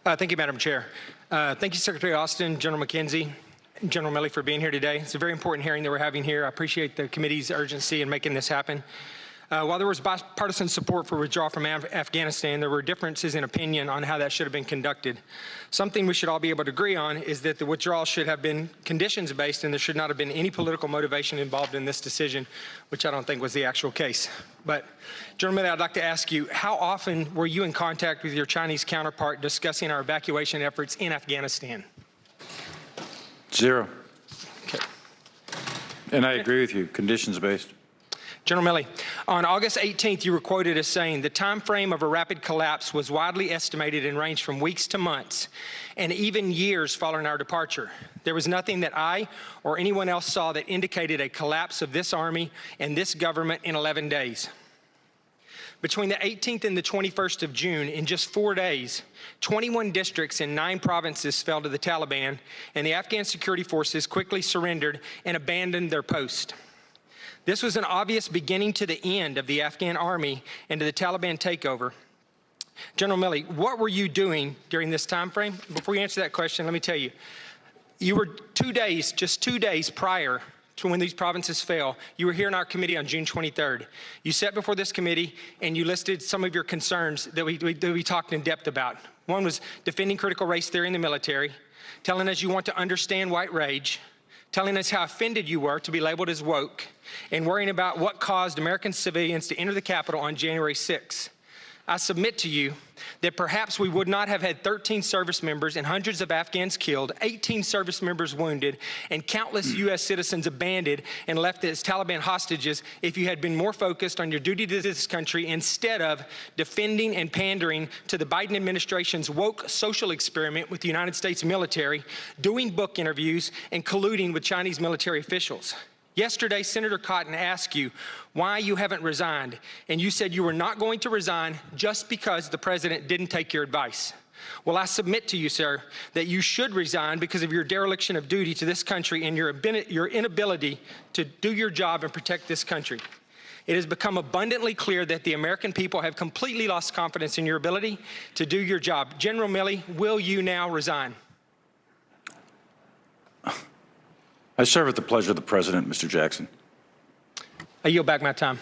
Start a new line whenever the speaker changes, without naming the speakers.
Thank you, Madam Chair. Thank you, Secretary Austin, General McKenzie, and General Milley for being here today. It's a very important hearing that we're having here. I appreciate the committee's urgency in making this happen. While there was bipartisan support for withdrawal from Afghanistan, there were differences in opinion on how that should have been conducted. Something we should all be able to agree on is that the withdrawal should have been conditions-based and there should not have been any political motivation involved in this decision, which I don't think was the actual case. But, General Milley, I'd like to ask you, how often were you in contact with your Chinese counterpart discussing our evacuation efforts in Afghanistan?
Zero.
Okay.
And I agree with you, conditions-based.
General Milley, on August 18th, you were quoted as saying, the time frame of a rapid collapse was widely estimated and ranged from weeks to months, and even years following our departure. There was nothing that I or anyone else saw that indicated a collapse of this Army and this government in 11 days. Between the 18th and the 21st of June, in just 4 days, 21 districts in 9 provinces fell to the Taliban, and the Afghan security forces quickly surrendered and abandoned their post. This was an obvious beginning to the end of the Afghan army and to the Taliban takeover. General Milley, what were you doing during this time frame? Before you answer that question, let me tell you, you were just 2 days prior to when these provinces fell, you were here in our committee on June 23rd. You sat before this committee and you listed some of your concerns that we talked in depth about. One was defending critical race theory in the military, telling us you want to understand white rage, telling us how offended you were to be labeled as woke, and worrying about what caused American civilians to enter the Capitol on January 6th. I submit to you that perhaps we would not have had 13 service members and hundreds of Afghans killed, 18 service members wounded, and countless U.S. citizens abandoned and left as Taliban hostages if you had been more focused on your duty to this country instead of defending and pandering to the Biden administration's woke social experiment with the United States military, doing book interviews, and colluding with Chinese military officials. Yesterday, Senator Cotton asked you why you haven't resigned, and you said you were not going to resign just because the president didn't take your advice. Well, I submit to you, sir, that you should resign because of your dereliction of duty to this country and your inability to do your job and protect this country. It has become abundantly clear that the American people have completely lost confidence in your ability to do your job. General Milley, will you now resign?
I serve at the pleasure of the President, Mr. Jackson.
I yield back my time.